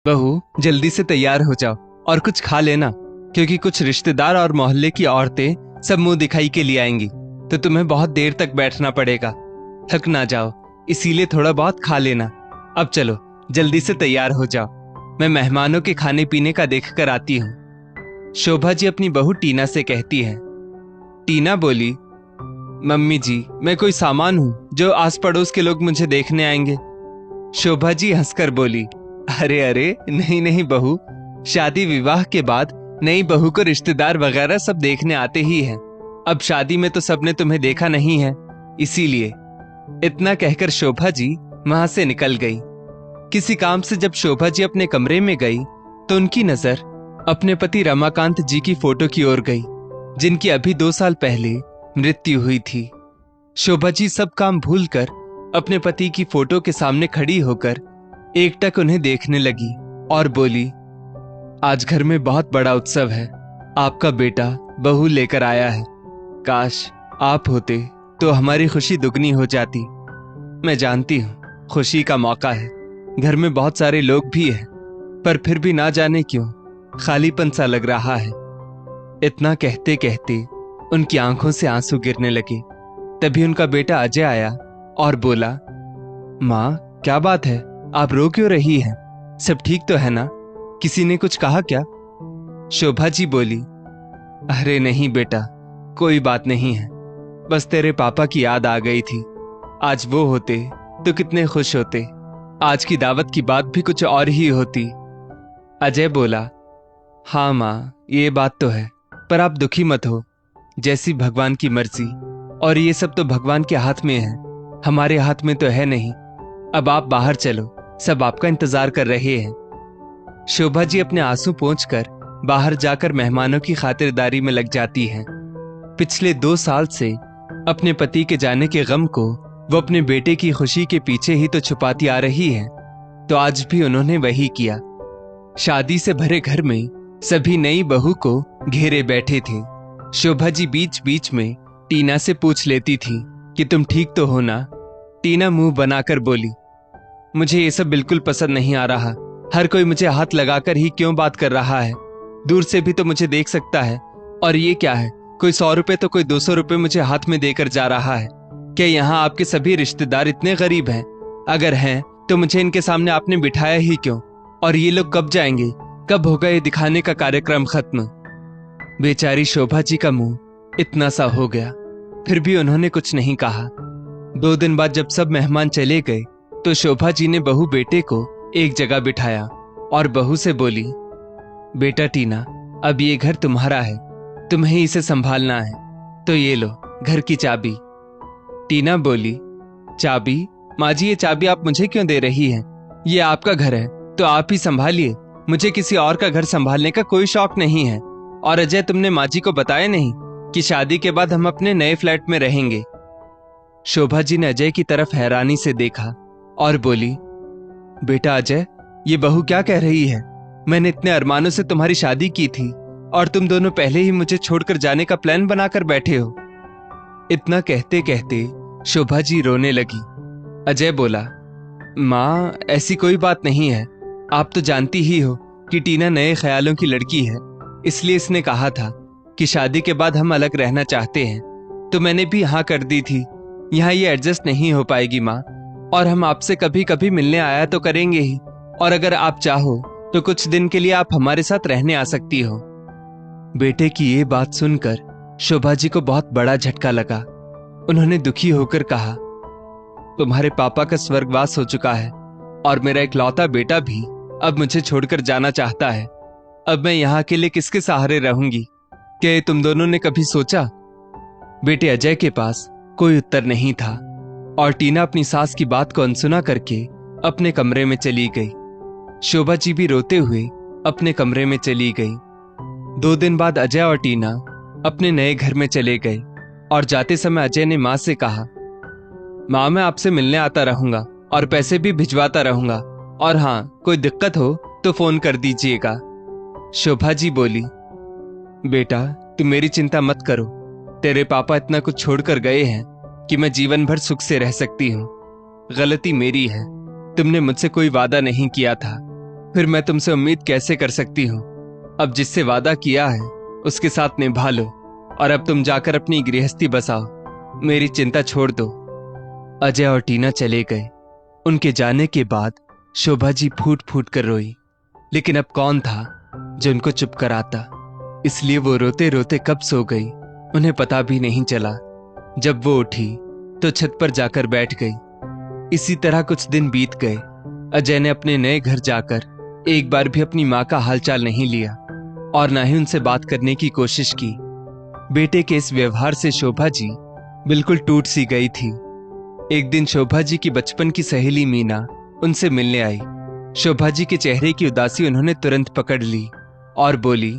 बहू, जल्दी से तैयार हो जाओ और कुछ खा लेना, क्योंकि कुछ रिश्तेदार और मोहल्ले की औरतें सब मुंह दिखाई के लिए आएंगी, तो तुम्हें बहुत देर तक बैठना पड़ेगा। थक ना जाओ, इसीलिए थोड़ा बहुत खा लेना। अब चलो, जल्दी से तैयार हो जाओ, मैं मेहमानों के खाने पीने का देख कर आती हूँ। शोभा जी अपनी बहू टीना से कहती है। टीना बोली, मम्मी जी, मैं कोई सामान हूँ जो आस पड़ोस के लोग मुझे देखने आएंगे? शोभा जी हंसकर बोली, अरे अरे, नहीं नहीं बहू, शादी विवाह के बाद नई बहू को रिश्तेदार वगैरह सब देखने आते ही हैं। अब शादी में तो सबने तुम्हें देखा नहीं है, इसीलिए। इतना कहकर शोभा जी वहां से निकल गई। किसी काम से जब शोभा जी अपने कमरे में गई तो उनकी नजर अपने पति रमाकांत जी की फोटो की ओर गई, जिनकी अभी 2 साल पहले मृत्यु हुई थी। शोभा जी सब काम भूलकर अपने पति की फोटो के सामने खड़ी होकर एकटक उन्हें देखने लगी और बोली, आज घर में बहुत बड़ा उत्सव है। आपका बेटा बहू लेकर आया है। काश आप होते तो हमारी खुशी दुगनी हो जाती। मैं जानती हूँ खुशी का मौका है, घर में बहुत सारे लोग भी हैं, पर फिर भी ना जाने क्यों खालीपन सा लग रहा है। इतना कहते कहते उनकी आंखों से आंसू गिरने लगे। तभी उनका बेटा अजय आया और बोला, माँ क्या बात है, आप रो क्यों रही हैं? सब ठीक तो है ना? किसी ने कुछ कहा क्या? शोभा जी बोली, अरे नहीं बेटा, कोई बात नहीं है, बस तेरे पापा की याद आ गई थी। आज वो होते तो कितने खुश होते। आज की दावत की बात भी कुछ और ही होती। अजय बोला, हाँ माँ, ये बात तो है, पर आप दुखी मत हो, जैसी भगवान की मर्जी। और ये सब तो भगवान के हाथ में है, हमारे हाथ में तो है नहीं। अब आप बाहर चलो, सब आपका इंतजार कर रहे हैं। शोभा जी अपने आंसू पोंछकर बाहर जाकर मेहमानों की खातिरदारी में लग जाती हैं। पिछले 2 साल से अपने पति के जाने के गम को वो अपने बेटे की खुशी के पीछे ही तो छुपाती आ रही है, तो आज भी उन्होंने वही किया। शादी से भरे घर में सभी नई बहू को घेरे बैठे थे। शोभा जी बीच बीच में टीना से पूछ लेती थी कि तुम ठीक तो हो ना? टीना मुंह बनाकर बोली, मुझे ये सब बिल्कुल पसंद नहीं आ रहा। हर कोई मुझे हाथ लगाकर ही क्यों बात कर रहा है? दूर से भी तो मुझे देख सकता है। और ये क्या है, कोई 100 रुपए तो कोई 200 रुपए मुझे हाथ में देकर जा रहा है। क्या यहाँ आपके सभी रिश्तेदार इतने गरीब हैं? अगर हैं तो मुझे इनके सामने आपने बिठाया ही क्यों? और ये लोग कब जाएंगे? कब होगा ये दिखाने का कार्यक्रम खत्म? बेचारी शोभा जी का मुंह इतना सा हो गया, फिर भी उन्होंने कुछ नहीं कहा। 2 दिन बाद जब सब मेहमान चले गए तो शोभा जी ने बहू बेटे को एक जगह बिठाया और बहू से बोली, बेटा टीना, अब ये घर तुम्हारा है, तुम्हें इसे संभालना है, तो ये लो घर की चाबी। टीना बोली, चाबी? माँ जी, ये चाबी आप मुझे क्यों दे रही हैं? ये आपका घर है तो आप ही संभालिए, मुझे किसी और का घर संभालने का कोई शौक नहीं है। और अजय, तुमने माँ जी को बताया नहीं कि शादी के बाद हम अपने नए फ्लैट में रहेंगे? शोभा जी ने अजय की तरफ हैरानी से देखा और बोली, बेटा अजय, ये बहू क्या कह रही है? मैंने इतने अरमानों से तुम्हारी शादी की थी और तुम दोनों पहले ही मुझे छोड़कर जाने का प्लान बनाकर बैठे हो। इतना कहते कहते शोभा जी रोने लगी। अजय बोला, माँ ऐसी कोई बात नहीं है, आप तो जानती ही हो कि टीना नए ख्यालों की लड़की है, इसलिए इसने कहा था कि शादी के बाद हम अलग रहना चाहते हैं, तो मैंने भी हाँ कर दी थी। यहाँ ये एडजस्ट नहीं हो पाएगी माँ, और हम आपसे कभी कभी मिलने आया तो करेंगे ही, और अगर आप चाहो तो कुछ दिन के लिए आप हमारे साथ रहने आ सकती हो। बेटे की ये बात सुनकर शोभा जी को बहुत बड़ा झटका लगा। उन्होंने दुखी होकर कहा, तुम्हारे पापा का स्वर्गवास हो चुका है और मेरा इकलौता बेटा भी अब मुझे छोड़कर जाना चाहता है। अब मैं यहाँ अकेले किसके सहारे रहूंगी? क्या तुम दोनों ने कभी सोचा? बेटे अजय के पास कोई उत्तर नहीं था और टीना अपनी सास की बात को अनसुना करके अपने कमरे में चली गई। शोभा जी भी रोते हुए अपने कमरे में चली गई। 2 दिन बाद अजय और टीना अपने नए घर में चले गए और जाते समय अजय ने माँ से कहा, माँ मैं आपसे मिलने आता रहूंगा और पैसे भी भिजवाता रहूंगा, और हाँ, कोई दिक्कत हो तो फोन कर दीजिएगा। शोभा जी बोली, बेटा तुम मेरी चिंता मत करो, तेरे पापा इतना कुछ छोड़कर गए हैं कि मैं जीवन भर सुख से रह सकती हूँ। गलती मेरी है, तुमने मुझसे कोई वादा नहीं किया था। फिर मैं तुमसे उम्मीद कैसे कर सकती हूँ? अब जिससे वादा किया है उसके साथ निभा लो, और अब तुम जाकर अपनी गृहस्थी बसाओ, मेरी चिंता छोड़ दो। अजय और टीना चले गए। उनके जाने के बाद शोभा जी फूट फूट कर रोई, लेकिन अब कौन था जो उनको चुप कराता? इसलिए वो रोते रोते कब सो गई उन्हें पता भी नहीं चला। जब वो उठी तो छत पर जाकर बैठ गई। इसी तरह कुछ दिन बीत गए। अजय ने अपने नए घर जाकर एक बार भी अपनी मां का हालचाल नहीं लिया और ना ही उनसे बात करने की कोशिश की। बेटे के इस व्यवहार से शोभा जी बिल्कुल टूट सी गई थी। एक दिन शोभा जी की बचपन की सहेली मीना उनसे मिलने आई। शोभा जी के चेहरे की उदासी उन्होंने तुरंत पकड़ ली और बोली,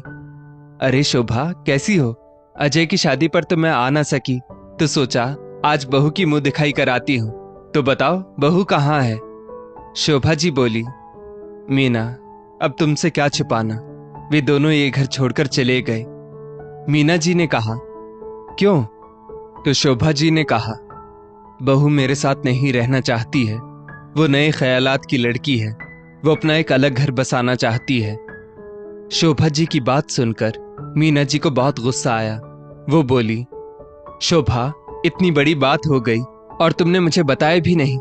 अरे शोभा, कैसी हो? अजय की शादी पर तो मैं आ ना सकी, तो सोचा आज बहू की मुंह दिखाई कराती हूं। तो बताओ बहू कहाँ है? शोभा जी बोली, मीना, अब तुमसे क्या छुपाना, वे दोनों ये घर छोड़कर चले गए। मीना जी ने कहा, क्यों? तो शोभा जी ने कहा, बहू मेरे साथ नहीं रहना चाहती है। वो नए ख्यालात की लड़की है, वो अपना एक अलग घर बसाना चाहती है। शोभा जी की बात सुनकर मीना जी को बहुत गुस्सा आया। वो बोली, शोभा, इतनी बड़ी बात हो गई और तुमने मुझे बताया भी नहीं।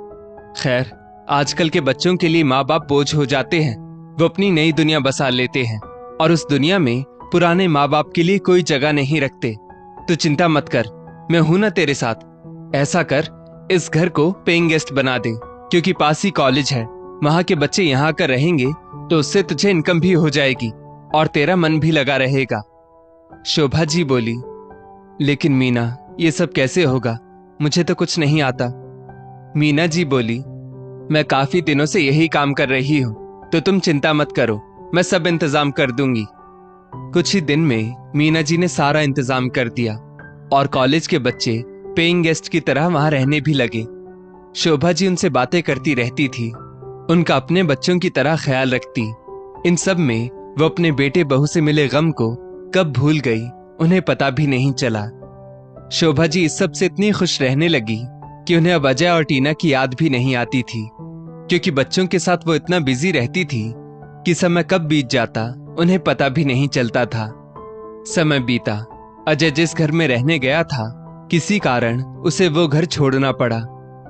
खैर, आजकल के बच्चों के लिए माँ बाप बोझ हो जाते हैं। वो अपनी नई दुनिया बसा लेते हैं और उस दुनिया में पुराने माँ बाप के लिए कोई जगह नहीं रखते। तो चिंता मत कर, मैं हूं ना तेरे साथ। ऐसा कर, इस घर को पेइंग गेस्ट बना दे, क्योंकि पास ही कॉलेज है। वहां के बच्चे यहाँ आकर रहेंगे तो उससे तुझे इनकम भी हो जाएगी और तेरा मन भी लगा रहेगा। शोभा जी बोली, लेकिन मीना, ये सब कैसे होगा? मुझे तो कुछ नहीं आता। मीना जी बोली, मैं काफी दिनों से यही काम कर रही हूं, तो तुम चिंता मत करो, मैं सब इंतजाम कर दूंगी। कुछ ही दिन में मीना जी ने सारा इंतजाम कर दिया और कॉलेज के बच्चे पेइंग गेस्ट की तरह वहां रहने भी लगे। शोभा जी उनसे बातें करती रहती थी, उनका अपने बच्चों की तरह ख्याल रखती। इन सब में वो अपने बेटे बहू से मिले गम को कब भूल गई उन्हें पता भी नहीं चला। शोभा जी इस सब से इतनी खुश रहने लगी कि उन्हें अब अजय और टीना की याद भी नहीं आती थी, क्योंकि बच्चों के साथ वो इतना बिजी रहती थी कि समय कब बीत जाता उन्हें पता भी नहीं चलता था। समय बीता। अजय जिस घर में रहने गया था, किसी कारण उसे वो घर छोड़ना पड़ा।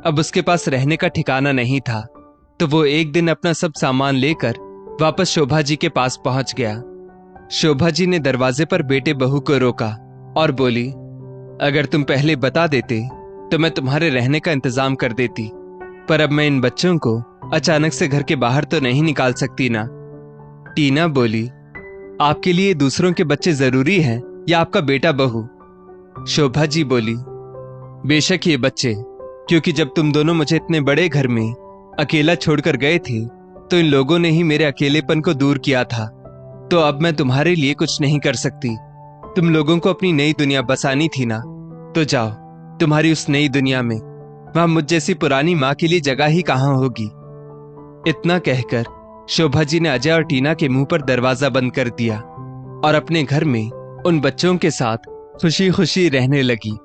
अब उसके पास रहने का ठिकाना नहीं था, तो वो एक दिन अपना सब सामान लेकर वापस शोभा जी के पास पहुंच गया। शोभा जी ने दरवाजे पर बेटे बहू को रोका और बोली, अगर तुम पहले बता देते तो मैं तुम्हारे रहने का इंतजाम कर देती, पर अब मैं इन बच्चों को अचानक से घर के बाहर तो नहीं निकाल सकती ना। टीना बोली, आपके लिए दूसरों के बच्चे जरूरी हैं या आपका बेटा बहू? शोभा जी बोली, बेशक ये बच्चे, क्योंकि जब तुम दोनों मुझे इतने बड़े घर में अकेला छोड़कर गए थे तो इन लोगों ने ही मेरे अकेलेपन को दूर किया था। तो अब मैं तुम्हारे लिए कुछ नहीं कर सकती। तुम लोगों को अपनी नई दुनिया बसानी थी ना, तो जाओ तुम्हारी उस नई दुनिया में। वहां मुझ जैसी पुरानी माँ के लिए जगह ही कहाँ होगी। इतना कहकर शोभा जी ने अजय और टीना के मुंह पर दरवाजा बंद कर दिया और अपने घर में उन बच्चों के साथ खुशी खुशी रहने लगी।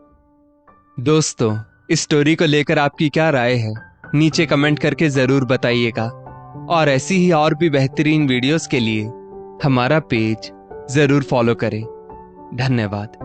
दोस्तों, इस स्टोरी को लेकर आपकी क्या राय है? नीचे कमेंट करके जरूर बताइएगा, और ऐसी ही और भी बेहतरीन वीडियोस के लिए हमारा पेज जरूर फॉलो करें। धन्यवाद।